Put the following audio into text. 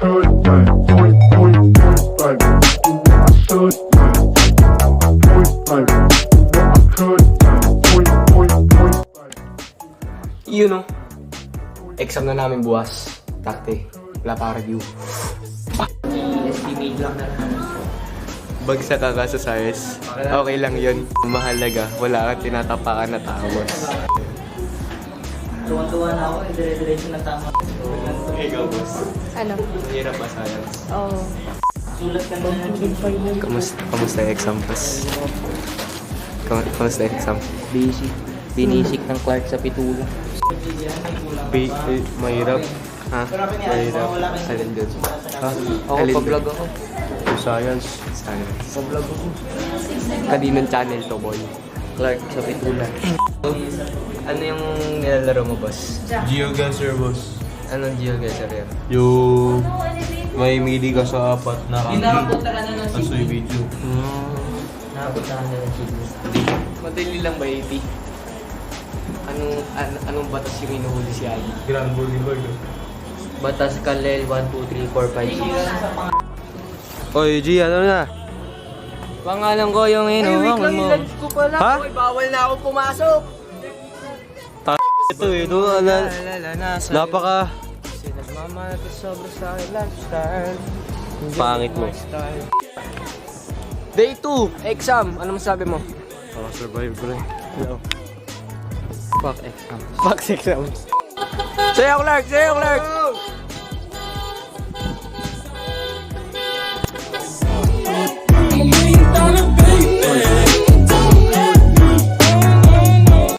could, like, point, like, do what I should, like, point, like, do what I could, like, point, like. You know, exam na namin bukas. Takte, wala pa review. Estimate lang na naman. Bagsak ka sa science. Okay lang yun. Mahalaga, wala kang tinatapakan na tamos. Tuwan-tuwa na ako, dire-diretso na tama. Ikaw, boss. Ano? Hirap ba science? Oo. Sulat ka na. Kamusta yung exam, boss? Kamusta yung exam? Basic. Binisik ng Clark sa pitula. Mahirap. Ha? Mahirap. Alin dun? Ha? Ako, Alin pa-vlog dun? ako. Science. Science. Pa-vlog ako. Kaninong channel to, boy? Clark sa pitula. Ano yung nilalaro mo, boss? GeoGuessr, boss. Anong GeoGuessr yan? Yung may mili ka sa apat na Nakapunta ka na ng Asoy video. Nakapunta ka na ng Sydney. Madali lang ba, AP? Anong batas yung inuhuli si Ali? Grand Boulevard. Batas Kalel 1, 2, 3, 4, 5, 6. Oy, G, ano na? Pangalan ko yung inuwangan mo. ko pala. Ha? Boy, bawal na ako pumasok. Ito eh, no? Napaka... Nagmamahal ka sobra sa akin lifestyle. Pangit mo. Day 2, exam. Ano masabi mo? Survive ko rin. Fuck exam. Fuck exam. Sayo, Clark! Sayo, Clark! Kita